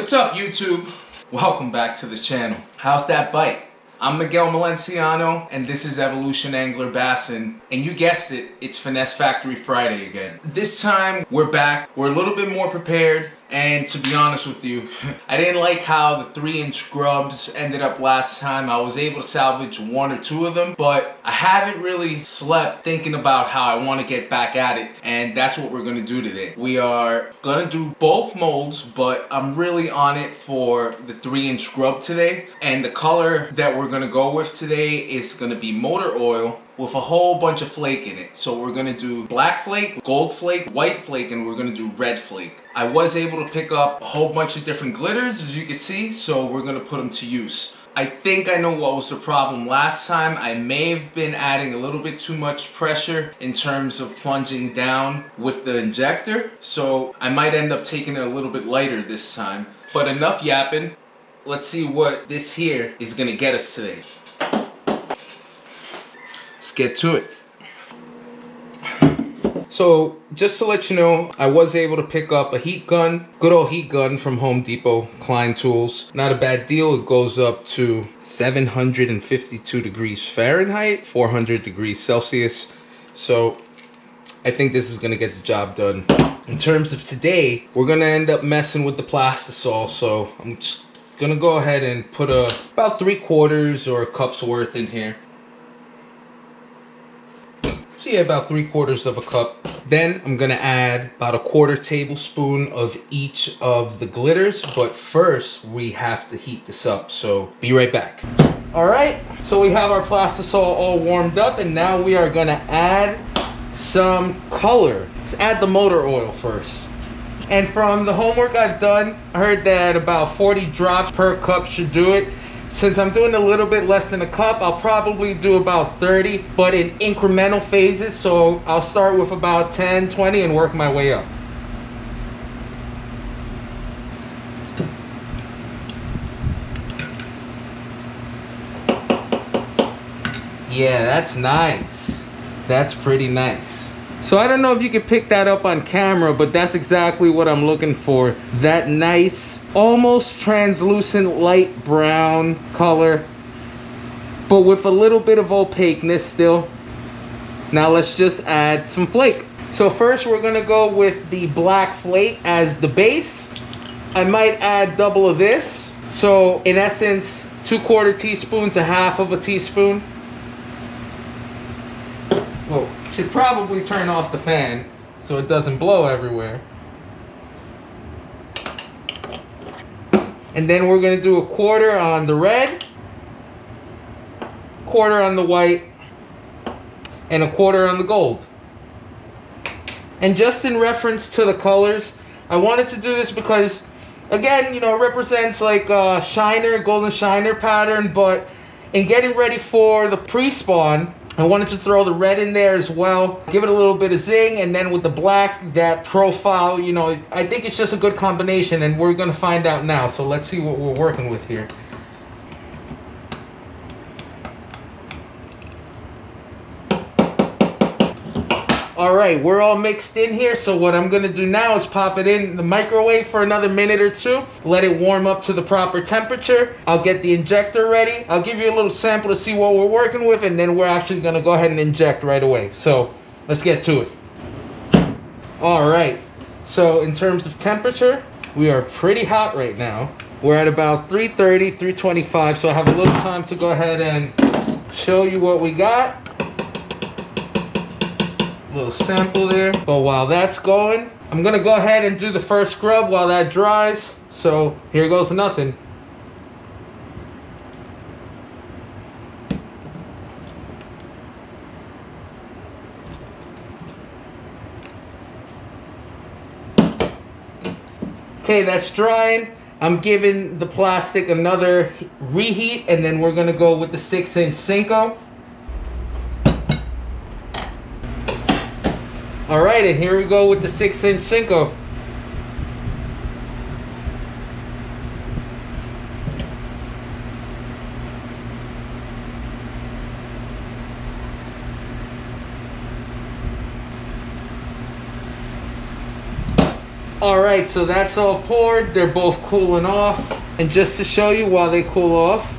What's up, YouTube? Welcome back to the channel. How's that bite? I'm Miguel Malenciano, and this is Evolution Angler Bassin. And you guessed it, it's Finesse Factory Friday again. This time, we're back. We're a little bit more prepared. And to be honest with you, I didn't like how the 3-inch grubs ended up last time. I was able to salvage 1 or 2 of them, but I haven't really slept thinking about how I want to get back at it. And that's what we're going to do today. We are going to do both molds, but I'm really on it for the 3-inch grub today. And the color that we're going to go with today is going to be motor oil with a whole bunch of flake in it. So we're gonna do black flake, gold flake, white flake, and we're gonna do red flake. I was able to pick up a whole bunch of different glitters, as you can see, so we're gonna put them to use. I think I know what was the problem last time. I may have been adding a little bit too much pressure in terms of plunging down with the injector, so I might end up taking it a little bit lighter this time. But enough yapping. Let's see what this here is gonna get us today. Let's get to it. So just to let you know, I was able to pick up a heat gun, good old heat gun from Home Depot, Klein Tools. Not a bad deal. It goes up to 752 degrees Fahrenheit, 400 degrees Celsius. So I think this is gonna get the job done. In terms of today, we're gonna end up messing with the plastisol. So I'm just gonna go ahead and put about 3/4 or a cup's worth in here. So yeah, about 3/4 of a cup. Then I'm gonna add about a 1/4 tablespoon of each of the glitters, but first we have to heat this up, so be right back. All right, so we have our plastisol all warmed up, and now we are gonna add some color. Let's add the motor oil first. And from the homework I've done, I heard that about 40 drops per cup should do it. Since I'm doing a little bit less than a cup, I'll probably do about 30, but in incremental phases. So I'll start with about 10, 20 and work my way up. Yeah, that's nice. That's pretty nice. So I don't know if you can pick that up on camera, but that's exactly what I'm looking for. That nice, almost translucent light brown color, but with a little bit of opaqueness still. Now let's just add some flake. So first we're gonna go with the black flake as the base. I might add double of this. So in essence, 2/4 teaspoons, 1/2 of a teaspoon. Whoa. Should probably turn off the fan so it doesn't blow everywhere. And then we're gonna do 1/4 on the red, 1/4 on the white, and 1/4 on the gold. And just in reference to the colors, I wanted to do this because, again, you know, it represents like a shiner, golden shiner pattern, but in getting ready for the Prespawn, I wanted to throw the red in there as well, give it a little bit of zing, and then with the black, that profile, you know, I think it's just a good combination, and we're gonna find out now. So let's see what we're working with here. All right, we're all mixed in here, so what I'm gonna do now is pop it in the microwave for another minute or 2, let it warm up to the proper temperature. I'll get the injector ready. I'll give you a little sample to see what we're working with, and then we're actually gonna go ahead and inject right away. So let's get to it. All right, so in terms of temperature, we are pretty hot right now. We're at about 330, 325, so I have a little time to go ahead and show you what we got. Little sample there. But while that's going, I'm gonna go ahead and do the first scrub while that dries. So here goes nothing. Okay, that's drying. I'm giving the plastic another reheat, and then we're gonna go with the 6-inch Senko. All right, and here we go with the 6-inch Senko. All right, so that's all poured. They're both cooling off. And just to show you while they cool off,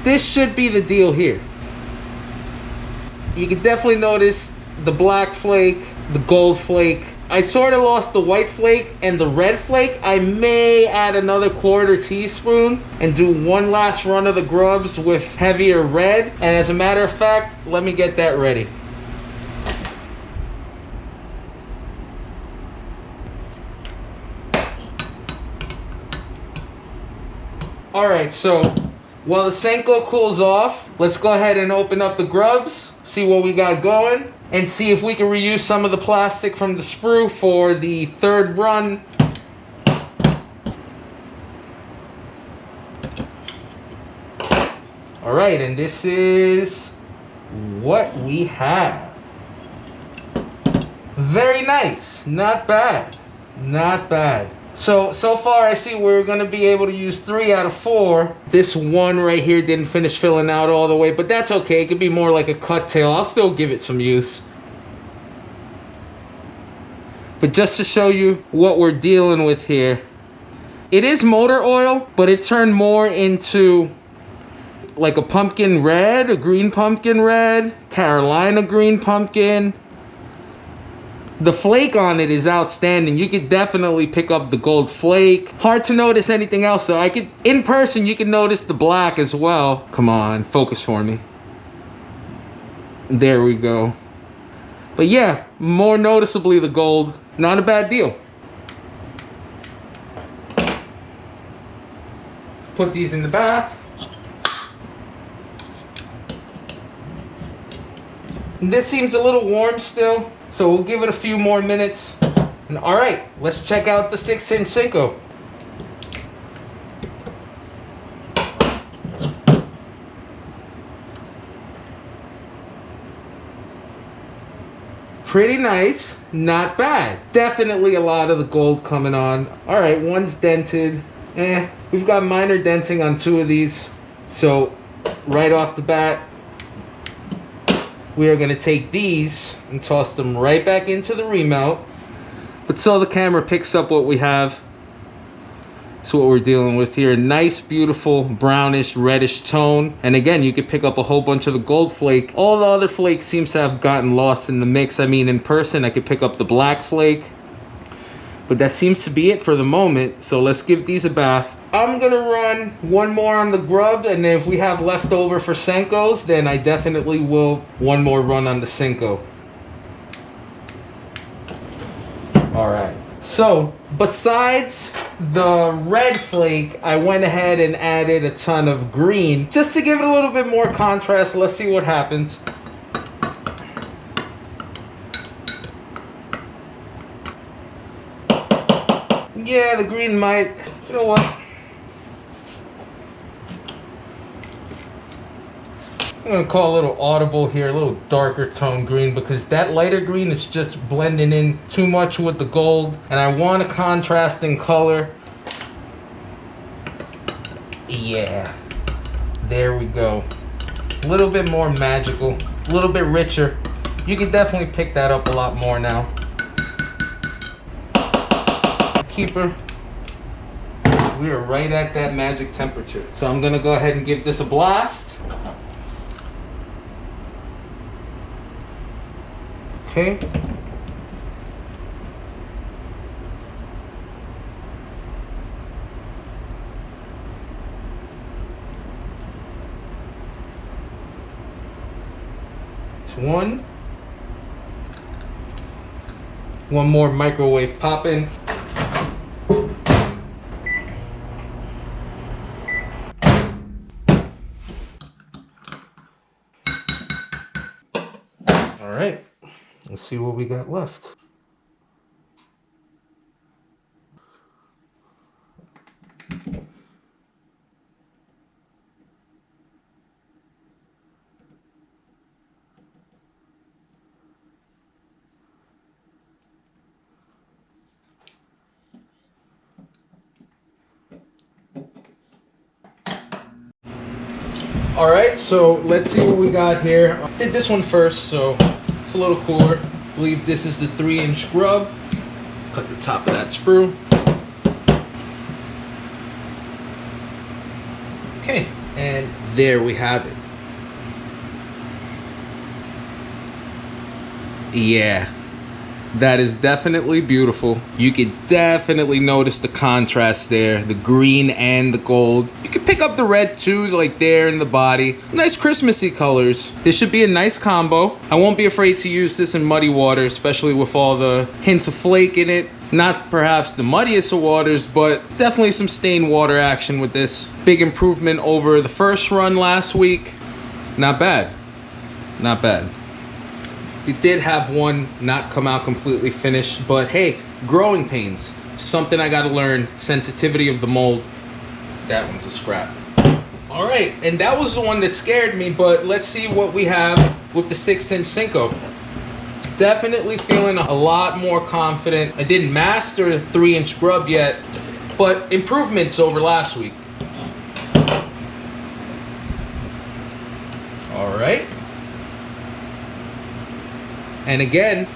this should be the deal here. You can definitely notice the black flake, the gold flake. I sort of lost the white flake and the red flake. I may add another 1/4 teaspoon and do one last run of the Grubs with heavier red. And as a matter of fact, let me get that ready. All right, so while the Senko cools off, let's go ahead and open up the Grubs, see what we got going, and see if we can reuse some of the plastic from the sprue for the third run. All right, and this is what we have. Very nice, not bad, not bad. So far I see we're gonna be able to use 3 out of 4. This one right here didn't finish filling out all the way, but that's okay. It could be more like a cut tail. I'll still give it some use. But just to show you what we're dealing with here, it is motor oil, but it turned more into like a pumpkin red, a green pumpkin red, Carolina green pumpkin. The flake on it is outstanding. You could definitely pick up the gold flake. Hard to notice anything else though. In person, you can notice the black as well. Come on, focus for me. There we go. But yeah, more noticeably the gold. Not a bad deal. Put these in the bath. This seems a little warm still, so we'll give it a few more minutes. And all right, let's check out the 6-inch Senko. Pretty nice, not bad. Definitely a lot of the gold coming on. All right, one's dented. We've got minor denting on 2 of these. So right off the bat, we are gonna take these and toss them right back into the remount. But so the camera picks up what we have. That's what we're dealing with here. Nice, beautiful, brownish, reddish tone. And again, you could pick up a whole bunch of the gold flake. All the other flakes seems to have gotten lost in the mix. I mean, in person, I could pick up the black flake. But that seems to be it for the moment. So let's give these a bath. I'm gonna run one more on the Grub, and if we have leftover for Senkos, then I definitely will one more run on the Senko. All right. So besides the red flake, I went ahead and added a ton of green just to give it a little bit more contrast. Let's see what happens. Yeah, the green might, you know what? I'm gonna call a little audible here, a little darker tone green, because that lighter green is just blending in too much with the gold, and I want a contrasting color. Yeah, there we go. A little bit more magical, a little bit richer. You can definitely pick that up a lot more now. Keeper. We are right at that magic temperature. So I'm gonna go ahead and give this a blast. Okay. It's one. One more microwave popping. All right. Let's see what we got left. All right, so let's see what we got here. I did this one first, so it's a little cooler. I believe this is the 3-inch Grub. Cut the top of that sprue. Okay, and there we have it. Yeah, that is definitely beautiful. You could definitely notice the contrast there, the green and the gold. You could pick up the red too, like there in the body. Nice Christmassy colors. This should be a nice combo. I won't be afraid to use this in muddy water, especially with all the hints of flake in it. Not perhaps the muddiest of waters, but definitely some stained water action with this. Big improvement over the first run last week. Not bad. Not bad. We did have one not come out completely finished, but hey, growing pains. Something I gotta learn. Sensitivity of the mold. That one's a scrap. All right, and that was the one that scared me, but let's see what we have with the 6-inch Senko. Definitely feeling a lot more confident. I didn't master the 3-inch grub yet, but improvements over last week. All right. And again,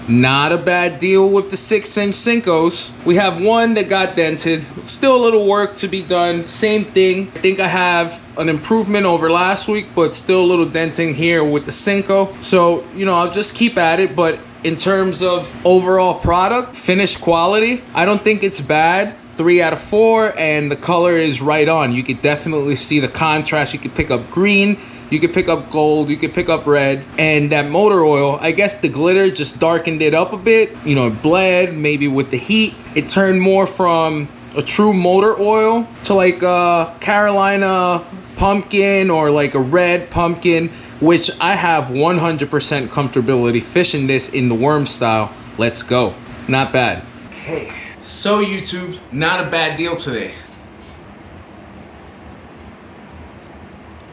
not a bad deal with the 6-inch Senkos. We have one that got dented. Still a little work to be done. Same thing. I think I have an improvement over last week, but still a little denting here with the Senko. So, you know, I'll just keep at it. But in terms of overall product, finished quality, I don't think it's bad. 3 out of 4, and the color is right on. You could definitely see the contrast. You could pick up green. You could pick up gold, you could pick up red, and that motor oil, I guess the glitter just darkened it up a bit. You know, it bled, maybe with the heat. It turned more from a true motor oil to like a Carolina pumpkin or like a red pumpkin, which I have 100% comfortability fishing this in the worm style. Let's go. Not bad. Okay, so YouTube, not a bad deal today.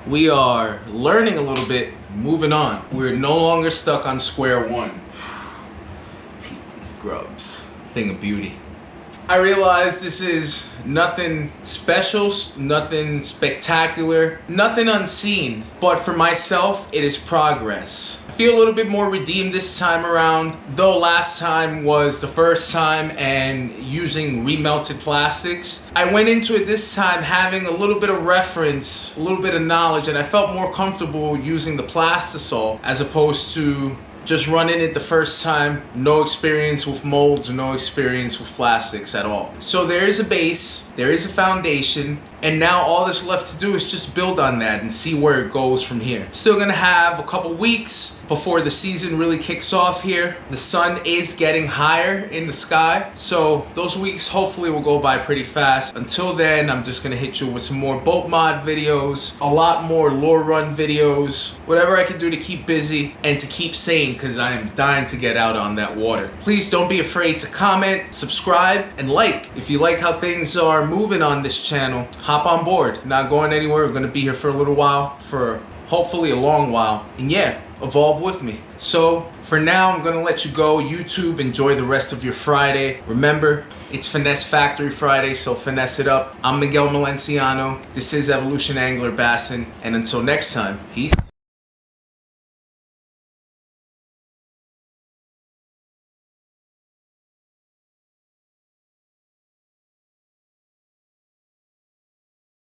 We are learning a little bit, moving on. We're no longer stuck on square one. Keep these grubs. Thing of beauty. I realize this is nothing special, nothing spectacular, nothing unseen, but for myself, it is progress. I feel a little bit more redeemed this time around, though last time was the first time and using remelted plastics. I went into it this time having a little bit of reference, a little bit of knowledge, and I felt more comfortable using the Plastisol as opposed to just running it the first time, no experience with molds, no experience with plastics at all. So there is a base, there is a foundation, and now all that's left to do is just build on that and see where it goes from here. Still gonna have a couple weeks before the season really kicks off here. The sun is getting higher in the sky, so those weeks hopefully will go by pretty fast. Until then, I'm just gonna hit you with some more boat mod videos, a lot more lure run videos, whatever I can do to keep busy and to keep sane, because I am dying to get out on that water. Please don't be afraid to comment, subscribe, and like. If you like how things are moving on this channel, hop on board. Not going anywhere. We're gonna be here for a little while, for hopefully a long while. And yeah, evolve with me. So for now, I'm gonna let you go. YouTube, enjoy the rest of your Friday. Remember, it's Finesse Factory Friday, so finesse it up. I'm Miguel Malenciano. This is Evolution Angler Bassin. And until next time, peace.